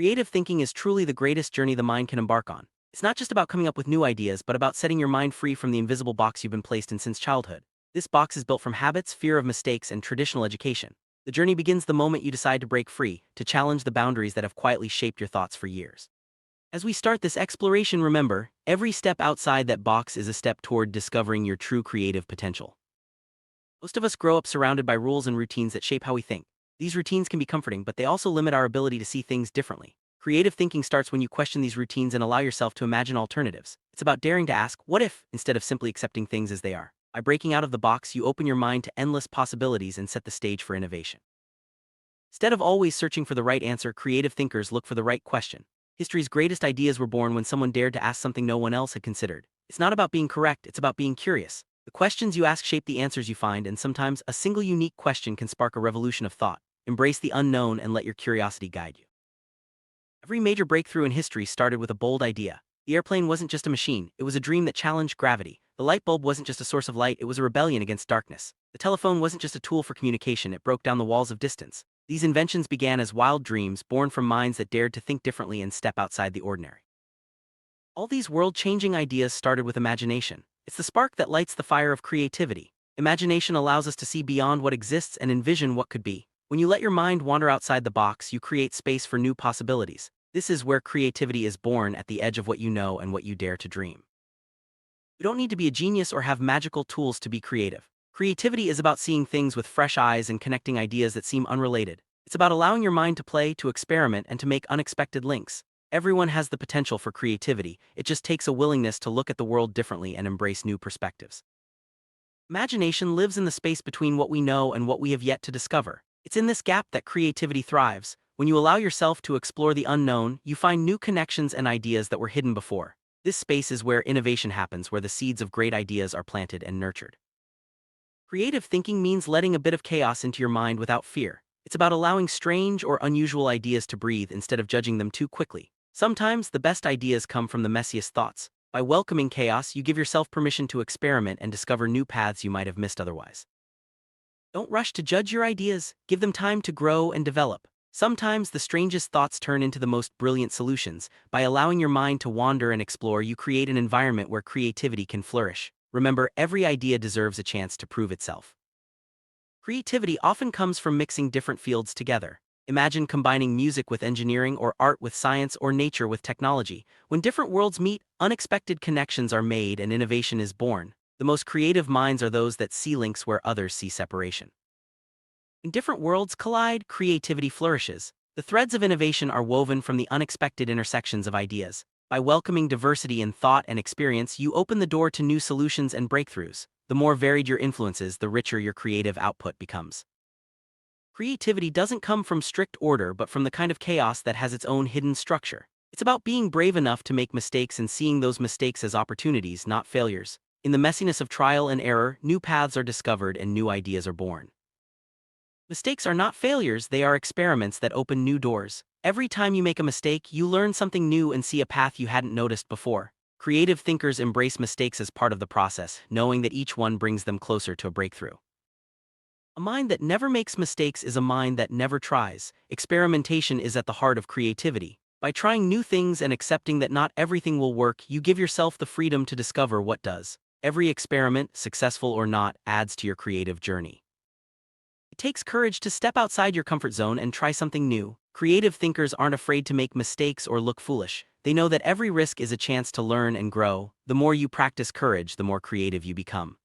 Creative thinking is truly the greatest journey the mind can embark on. It's not just about coming up with new ideas, but about setting your mind free from the invisible box you've been placed in since childhood. This box is built from habits, fear of mistakes, and traditional education. The journey begins the moment you decide to break free, to challenge the boundaries that have quietly shaped your thoughts for years. As we start this exploration, remember, every step outside that box is a step toward discovering your true creative potential. Most of us grow up surrounded by rules and routines that shape how we think. These routines can be comforting, but they also limit our ability to see things differently. Creative thinking starts when you question these routines and allow yourself to imagine alternatives. It's about daring to ask, what if, instead of simply accepting things as they are. By breaking out of the box, you open your mind to endless possibilities and set the stage for innovation. Instead of always searching for the right answer, creative thinkers look for the right question. History's greatest ideas were born when someone dared to ask something no one else had considered. It's not about being correct, it's about being curious. The questions you ask shape the answers you find, and sometimes a single unique question can spark a revolution of thought. Embrace the unknown and let your curiosity guide you. Every major breakthrough in history started with a bold idea. The airplane wasn't just a machine, it was a dream that challenged gravity. The light bulb wasn't just a source of light, it was a rebellion against darkness. The telephone wasn't just a tool for communication, it broke down the walls of distance. These inventions began as wild dreams, born from minds that dared to think differently and step outside the ordinary. All these world-changing ideas started with imagination. It's the spark that lights the fire of creativity. Imagination allows us to see beyond what exists and envision what could be. When you let your mind wander outside the box, you create space for new possibilities. This is where creativity is born, at the edge of what you know and what you dare to dream. You don't need to be a genius or have magical tools to be creative. Creativity is about seeing things with fresh eyes and connecting ideas that seem unrelated. It's about allowing your mind to play, to experiment, and to make unexpected links. Everyone has the potential for creativity, it just takes a willingness to look at the world differently and embrace new perspectives. Imagination lives in the space between what we know and what we have yet to discover. It's in this gap that creativity thrives. When you allow yourself to explore the unknown, you find new connections and ideas that were hidden before. This space is where innovation happens, where the seeds of great ideas are planted and nurtured. Creative thinking means letting a bit of chaos into your mind without fear. It's about allowing strange or unusual ideas to breathe instead of judging them too quickly. Sometimes the best ideas come from the messiest thoughts. By welcoming chaos, you give yourself permission to experiment and discover new paths you might have missed otherwise. Don't rush to judge your ideas, give them time to grow and develop. Sometimes the strangest thoughts turn into the most brilliant solutions. By allowing your mind to wander and explore, you create an environment where creativity can flourish. Remember, every idea deserves a chance to prove itself. Creativity often comes from mixing different fields together. Imagine combining music with engineering, or art with science, or nature with technology. When different worlds meet, unexpected connections are made and innovation is born. The most creative minds are those that see links where others see separation. When different worlds collide, creativity flourishes. The threads of innovation are woven from the unexpected intersections of ideas. By welcoming diversity in thought and experience, you open the door to new solutions and breakthroughs. The more varied your influences, the richer your creative output becomes. Creativity doesn't come from strict order, but from the kind of chaos that has its own hidden structure. It's about being brave enough to make mistakes and seeing those mistakes as opportunities, not failures. In the messiness of trial and error, new paths are discovered and new ideas are born. Mistakes are not failures, they are experiments that open new doors. Every time you make a mistake, you learn something new and see a path you hadn't noticed before. Creative thinkers embrace mistakes as part of the process, knowing that each one brings them closer to a breakthrough. A mind that never makes mistakes is a mind that never tries. Experimentation is at the heart of creativity. By trying new things and accepting that not everything will work, you give yourself the freedom to discover what does. Every experiment, successful or not, adds to your creative journey. It takes courage to step outside your comfort zone and try something new. Creative thinkers aren't afraid to make mistakes or look foolish. They know that every risk is a chance to learn and grow. The more you practice courage, the more creative you become.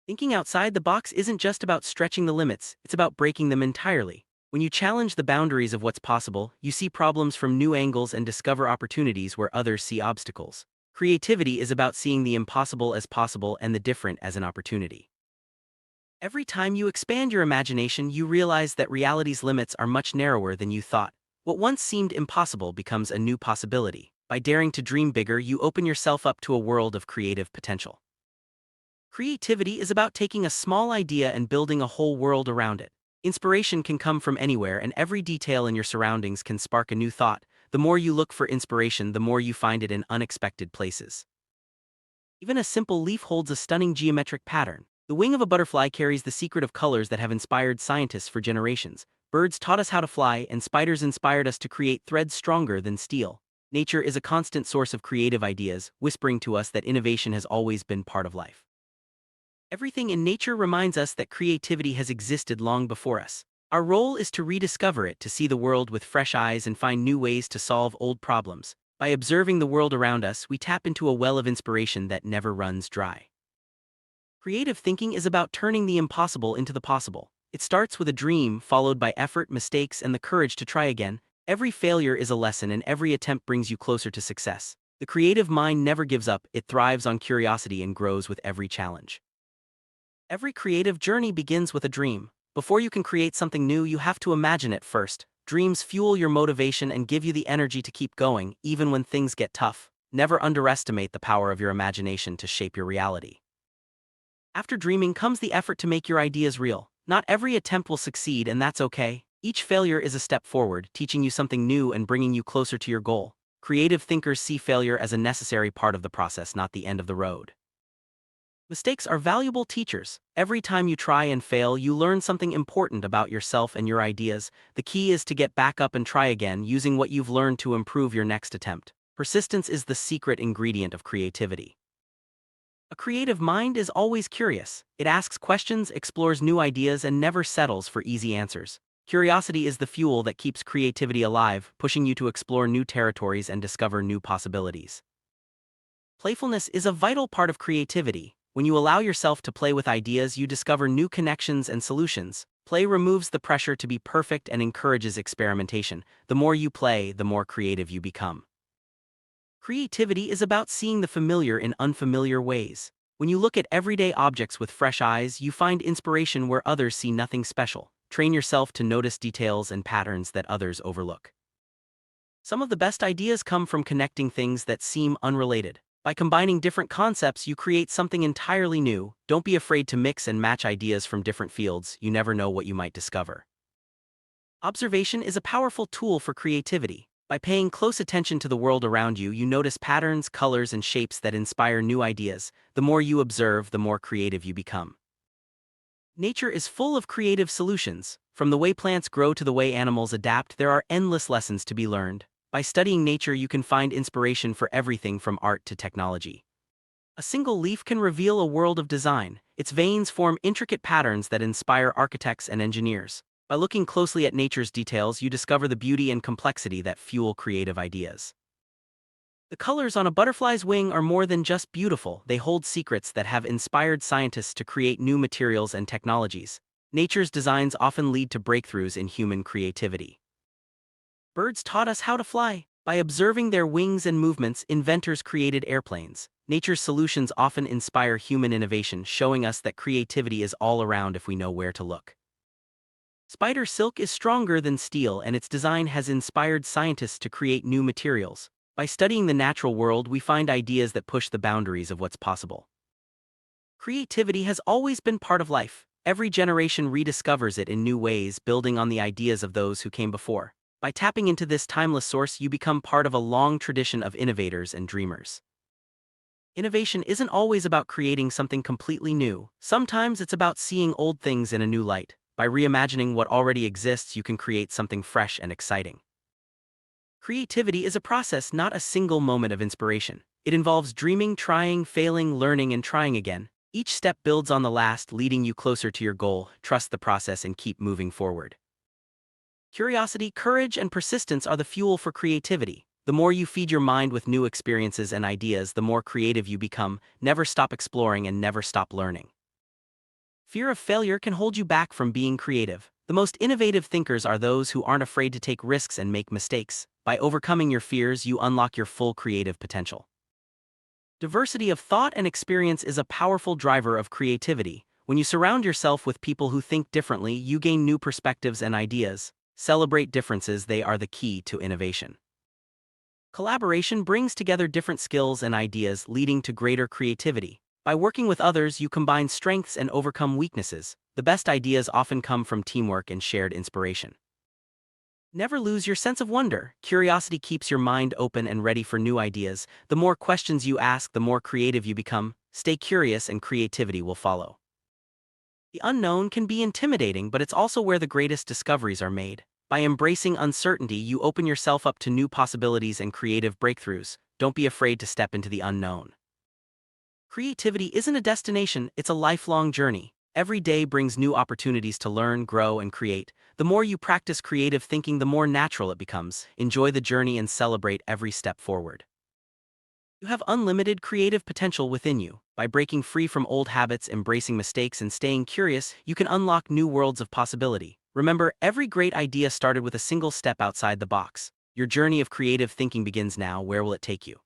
Thinking outside the box isn't just about stretching the limits, it's about breaking them entirely. When you challenge the boundaries of what's possible, you see problems from new angles and discover opportunities where others see obstacles. Creativity is about seeing the impossible as possible and the different as an opportunity. Every time you expand your imagination, you realize that reality's limits are much narrower than you thought. What once seemed impossible becomes a new possibility. By daring to dream bigger, you open yourself up to a world of creative potential. Creativity is about taking a small idea and building a whole world around it. Inspiration can come from anywhere, and every detail in your surroundings can spark a new thought. The more you look for inspiration, the more you find it in unexpected places. Even a simple leaf holds a stunning geometric pattern. The wing of a butterfly carries the secret of colors that have inspired scientists for generations. Birds taught us how to fly, and spiders inspired us to create threads stronger than steel. Nature is a constant source of creative ideas, whispering to us that innovation has always been part of life. Everything in nature reminds us that creativity has existed long before us. Our role is to rediscover it, to see the world with fresh eyes and find new ways to solve old problems. By observing the world around us, we tap into a well of inspiration that never runs dry. Creative thinking is about turning the impossible into the possible. It starts with a dream, followed by effort, mistakes, and the courage to try again. Every failure is a lesson, and every attempt brings you closer to success. The creative mind never gives up, it thrives on curiosity and grows with every challenge. Every creative journey begins with a dream. Before you can create something new, you have to imagine it first. Dreams fuel your motivation and give you the energy to keep going, even when things get tough. Never underestimate the power of your imagination to shape your reality. After dreaming comes the effort to make your ideas real. Not every attempt will succeed, and that's okay. Each failure is a step forward, teaching you something new and bringing you closer to your goal. Creative thinkers see failure as a necessary part of the process, not the end of the road. Mistakes are valuable teachers. Every time you try and fail, you learn something important about yourself and your ideas. The key is to get back up and try again, using what you've learned to improve your next attempt. Persistence is the secret ingredient of creativity. A creative mind is always curious. It asks questions, explores new ideas, and never settles for easy answers. Curiosity is the fuel that keeps creativity alive, pushing you to explore new territories and discover new possibilities. Playfulness is a vital part of creativity. When you allow yourself to play with ideas, you discover new connections and solutions. Play removes the pressure to be perfect and encourages experimentation. The more you play, the more creative you become. Creativity is about seeing the familiar in unfamiliar ways. When you look at everyday objects with fresh eyes, you find inspiration where others see nothing special. Train yourself to notice details and patterns that others overlook. Some of the best ideas come from connecting things that seem unrelated. By combining different concepts, you create something entirely new. Don't be afraid to mix and match ideas from different fields. You never know what you might discover. Observation is a powerful tool for creativity. By paying close attention to the world around you, you notice patterns, colors, and shapes that inspire new ideas. The more you observe, the more creative you become. Nature is full of creative solutions. From the way plants grow to the way animals adapt, there are endless lessons to be learned. By studying nature, you can find inspiration for everything from art to technology. A single leaf can reveal a world of design. Its veins form intricate patterns that inspire architects and engineers. By looking closely at nature's details, you discover the beauty and complexity that fuel creative ideas. The colors on a butterfly's wing are more than just beautiful, they hold secrets that have inspired scientists to create new materials and technologies. Nature's designs often lead to breakthroughs in human creativity. Birds taught us how to fly. By observing their wings and movements, inventors created airplanes. Nature's solutions often inspire human innovation, showing us that creativity is all around if we know where to look. Spider silk is stronger than steel, and its design has inspired scientists to create new materials. By studying the natural world, we find ideas that push the boundaries of what's possible. Creativity has always been part of life. Every generation rediscovers it in new ways, building on the ideas of those who came before. By tapping into this timeless source, you become part of a long tradition of innovators and dreamers. Innovation isn't always about creating something completely new. Sometimes it's about seeing old things in a new light. By reimagining what already exists, you can create something fresh and exciting. Creativity is a process, not a single moment of inspiration. It involves dreaming, trying, failing, learning, and trying again. Each step builds on the last, leading you closer to your goal. Trust the process and keep moving forward. Curiosity, courage, and persistence are the fuel for creativity. The more you feed your mind with new experiences and ideas, the more creative you become. Never stop exploring and never stop learning. Fear of failure can hold you back from being creative. The most innovative thinkers are those who aren't afraid to take risks and make mistakes. By overcoming your fears, you unlock your full creative potential. Diversity of thought and experience is a powerful driver of creativity. When you surround yourself with people who think differently, you gain new perspectives and ideas. Celebrate differences, they are the key to innovation. Collaboration brings together different skills and ideas, leading to greater creativity. By working with others, you combine strengths and overcome weaknesses. The best ideas often come from teamwork and shared inspiration. Never lose your sense of wonder. Curiosity keeps your mind open and ready for new ideas. The more questions you ask, the more creative you become. Stay curious and creativity will follow. The unknown can be intimidating, but it's also where the greatest discoveries are made. By embracing uncertainty, you open yourself up to new possibilities and creative breakthroughs. Don't be afraid to step into the unknown. Creativity isn't a destination, it's a lifelong journey. Every day brings new opportunities to learn, grow, and create. The more you practice creative thinking, the more natural it becomes. Enjoy the journey and celebrate every step forward. You have unlimited creative potential within you. By breaking free from old habits, embracing mistakes, and staying curious, you can unlock new worlds of possibility. Remember, every great idea started with a single step outside the box. Your journey of creative thinking begins now. Where will it take you?